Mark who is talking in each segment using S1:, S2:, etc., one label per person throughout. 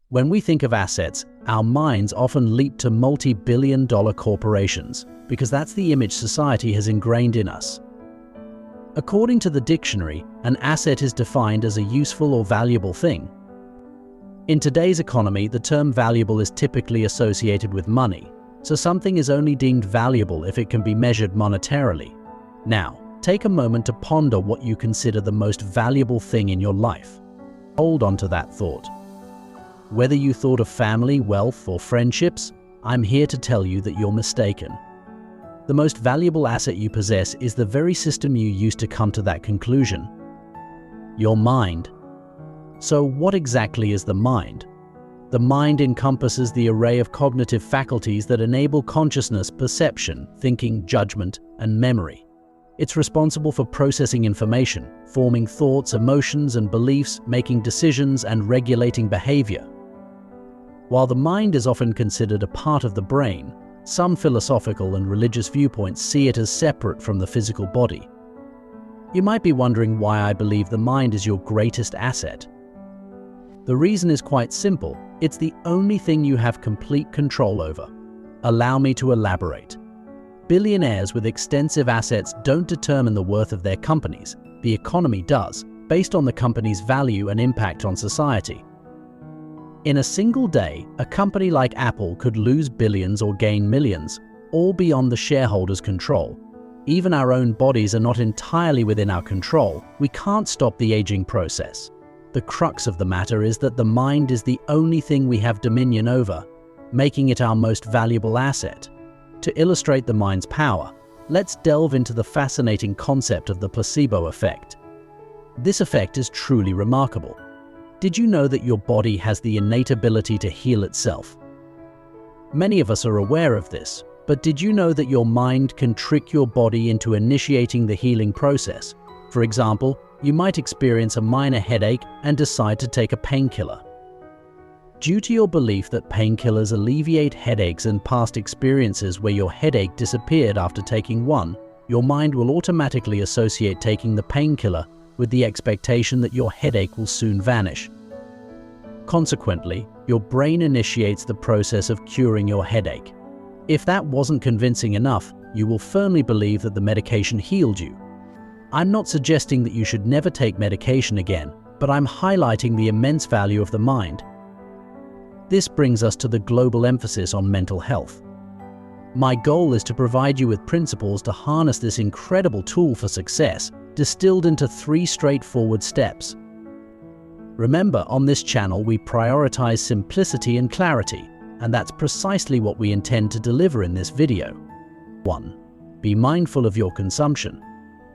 S1: When we think of assets, our minds often leap to multi-billion-dollar corporations because that's the image society has ingrained in us. According to the dictionary, an asset is defined as a useful or valuable thing. In today's economy, the term valuable is typically associated with money, so something is only deemed valuable if it can be measured monetarily. Now, take a moment to ponder what you consider the most valuable thing in your life. Hold on to that thought. Whether you thought of family, wealth, or friendships, I'm here to tell you that you're mistaken. The most valuable asset you possess is the very system you use to come to that conclusion: your mind. So what exactly is the mind? The mind encompasses the array of cognitive faculties that enable consciousness, perception, thinking, judgment, and memory. It's responsible for processing information, forming thoughts, emotions, and beliefs, making decisions, and regulating behavior. While the mind is often considered a part of the brain, some philosophical and religious viewpoints see it as separate from the physical body. You might be wondering why I believe the mind is your greatest asset. The reason is quite simple. It's the only thing you have complete control over. Allow me to elaborate. Billionaires with extensive assets don't determine the worth of their companies. The economy does, based on the company's value and impact on society. In a single day, a company like Apple could lose billions or gain millions, all beyond the shareholders' control. Even our own bodies are not entirely within our control. We can't stop the aging process. The crux of the matter is that the mind is the only thing we have dominion over, making it our most valuable asset. To illustrate the mind's power, let's delve into the fascinating concept of the placebo effect. This effect is truly remarkable. Did you know that your body has the innate ability to heal itself? Many of us are aware of this, but did you know that your mind can trick your body into initiating the healing process? For example, you might experience a minor headache and decide to take a painkiller. Due to your belief that painkillers alleviate headaches and past experiences where your headache disappeared after taking one, your mind will automatically associate taking the painkiller with the expectation that your headache will soon vanish. Consequently, your brain initiates the process of curing your headache. If that wasn't convincing enough, you will firmly believe that the medication healed you. I'm not suggesting that you should never take medication again, but I'm highlighting the immense value of the mind. This brings us to the global emphasis on mental health. My goal is to provide you with principles to harness this incredible tool for success, distilled into 3 straightforward steps. Remember, on this channel we prioritize simplicity and clarity, and that's precisely what we intend to deliver in this video. 1. Be mindful of your consumption.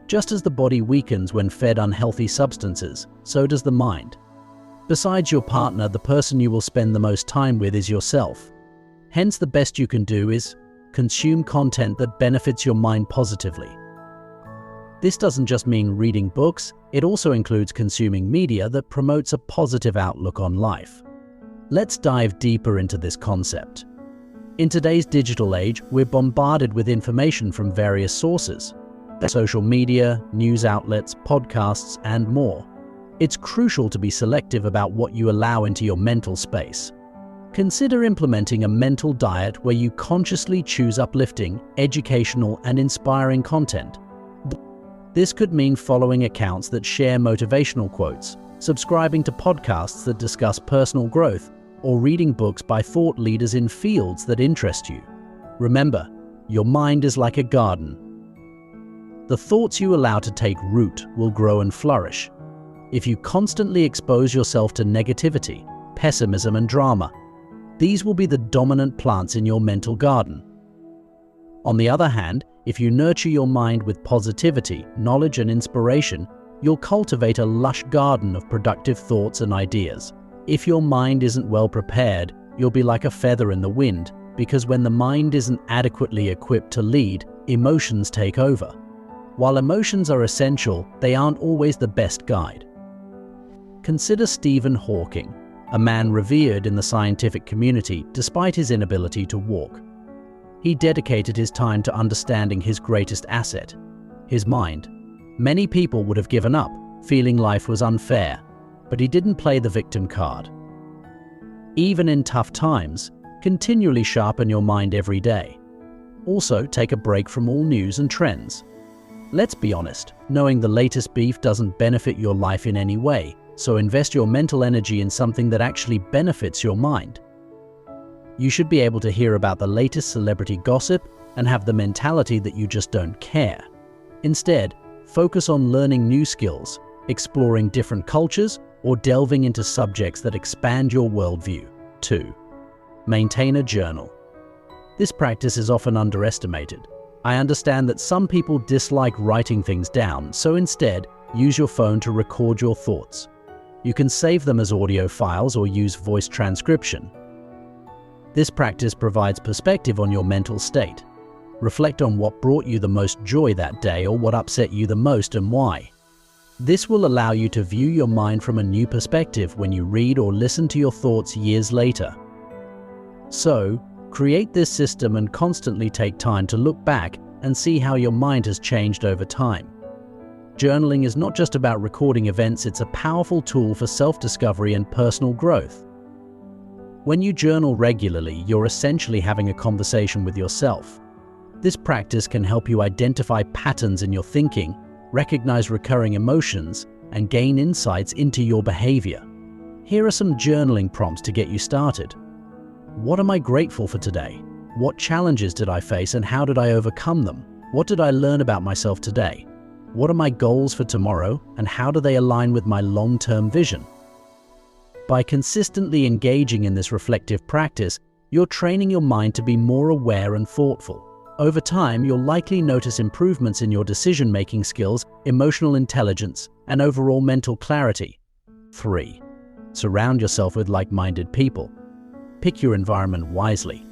S1: Just as the body weakens when fed unhealthy substances, so does the mind. Besides your partner, the person you will spend the most time with is yourself. Hence, the best you can do is consume content that benefits your mind positively. This doesn't just mean reading books, it also includes consuming media that promotes a positive outlook on life. Let's dive deeper into this concept. In today's digital age, we're bombarded with information from various sources: social media, news outlets, podcasts, and more. It's crucial to be selective about what you allow into your mental space. Consider implementing a mental diet where you consciously choose uplifting, educational, and inspiring content. This could mean following accounts that share motivational quotes, subscribing to podcasts that discuss personal growth, or reading books by thought leaders in fields that interest you. Remember, your mind is like a garden. The thoughts you allow to take root will grow and flourish. If you constantly expose yourself to negativity, pessimism, and drama, these will be the dominant plants in your mental garden. On the other hand, if you nurture your mind with positivity, knowledge, and inspiration, you'll cultivate a lush garden of productive thoughts and ideas. If your mind isn't well prepared, you'll be like a feather in the wind, because when the mind isn't adequately equipped to lead, emotions take over. While emotions are essential, they aren't always the best guide. Consider Stephen Hawking, a man revered in the scientific community despite his inability to walk. He dedicated his time to understanding his greatest asset, his mind. Many people would have given up, feeling life was unfair, but he didn't play the victim card. Even in tough times, continually sharpen your mind every day. Also, take a break from all news and trends. Let's be honest, knowing the latest beef doesn't benefit your life in any way, so invest your mental energy in something that actually benefits your mind. You should be able to hear about the latest celebrity gossip and have the mentality that you just don't care. Instead, focus on learning new skills, exploring different cultures, or delving into subjects that expand your worldview. 2. Maintain a journal. This practice is often underestimated. I understand that some people dislike writing things down, so instead, use your phone to record your thoughts. You can save them as audio files or use voice transcription. This practice provides perspective on your mental state. Reflect on what brought you the most joy that day or what upset you the most and why. This will allow you to view your mind from a new perspective when you read or listen to your thoughts years later. So, create this system and constantly take time to look back and see how your mind has changed over time. Journaling is not just about recording events, it's a powerful tool for self-discovery and personal growth. When you journal regularly, you're essentially having a conversation with yourself. This practice can help you identify patterns in your thinking, recognize recurring emotions, and gain insights into your behavior. Here are some journaling prompts to get you started. What am I grateful for today? What challenges did I face and how did I overcome them? What did I learn about myself today? What are my goals for tomorrow and how do they align with my long-term vision? By consistently engaging in this reflective practice, you're training your mind to be more aware and thoughtful. Over time, you'll likely notice improvements in your decision-making skills, emotional intelligence, and overall mental clarity. 3. Surround yourself with like-minded people. Pick your environment wisely.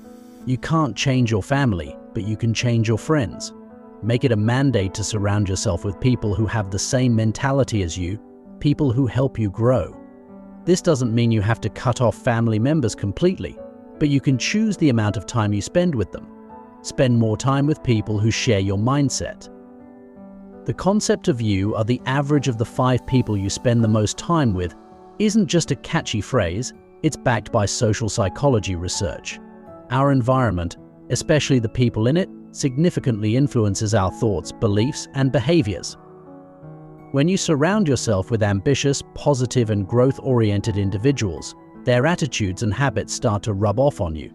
S1: You can't change your family, but you can change your friends. Make it a mandate to surround yourself with people who have the same mentality as you, people who help you grow. This doesn't mean you have to cut off family members completely, but you can choose the amount of time you spend with them. Spend more time with people who share your mindset. The concept of you are the average of the 5 people you spend the most time with isn't just a catchy phrase, it's backed by social psychology research. Our environment, especially the people in it, significantly influences our thoughts, beliefs, and behaviors. When you surround yourself with ambitious, positive, and growth-oriented individuals, their attitudes and habits start to rub off on you.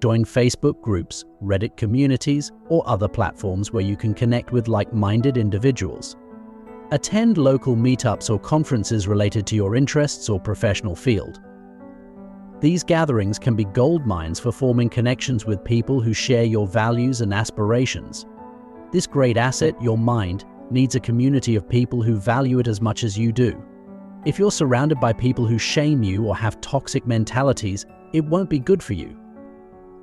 S1: Join Facebook groups, Reddit communities, or other platforms where you can connect with like-minded individuals. Attend local meetups or conferences related to your interests or professional field. These gatherings can be gold mines for forming connections with people who share your values and aspirations. This great asset, your mind, needs a community of people who value it as much as you do. If you're surrounded by people who shame you or have toxic mentalities, it won't be good for you.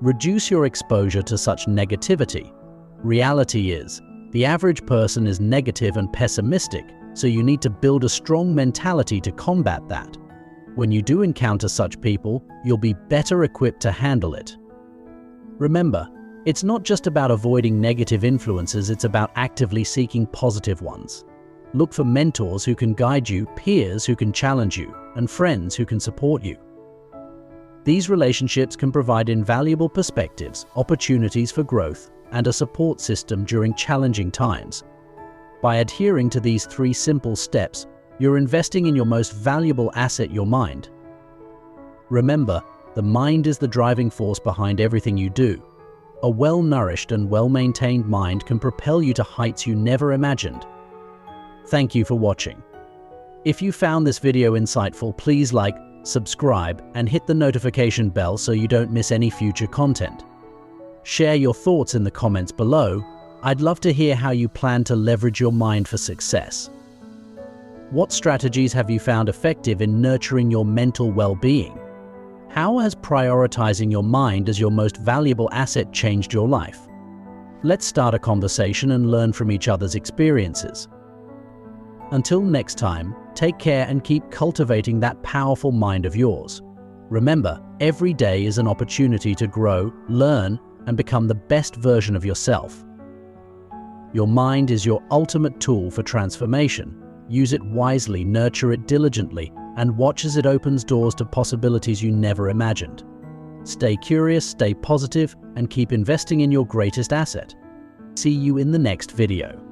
S1: Reduce your exposure to such negativity. Reality is, the average person is negative and pessimistic, so you need to build a strong mentality to combat that. When you do encounter such people, you'll be better equipped to handle it. Remember, it's not just about avoiding negative influences, it's about actively seeking positive ones. Look for mentors who can guide you, peers who can challenge you, and friends who can support you. These relationships can provide invaluable perspectives, opportunities for growth, and a support system during challenging times. By adhering to these 3 simple steps, you're investing in your most valuable asset, your mind. Remember, the mind is the driving force behind everything you do. A well-nourished and well-maintained mind can propel you to heights you never imagined. Thank you for watching. If you found this video insightful, please like, subscribe, and hit the notification bell so you don't miss any future content. Share your thoughts in the comments below. I'd love to hear how you plan to leverage your mind for success. What strategies have you found effective in nurturing your mental well-being? How has prioritizing your mind as your most valuable asset changed your life? Let's start a conversation and learn from each other's experiences. Until next time, take care and keep cultivating that powerful mind of yours. Remember, every day is an opportunity to grow, learn, and become the best version of yourself. Your mind is your ultimate tool for transformation. Use it wisely, nurture it diligently, and watch as it opens doors to possibilities you never imagined. Stay curious, stay positive, and keep investing in your greatest asset. See you in the next video.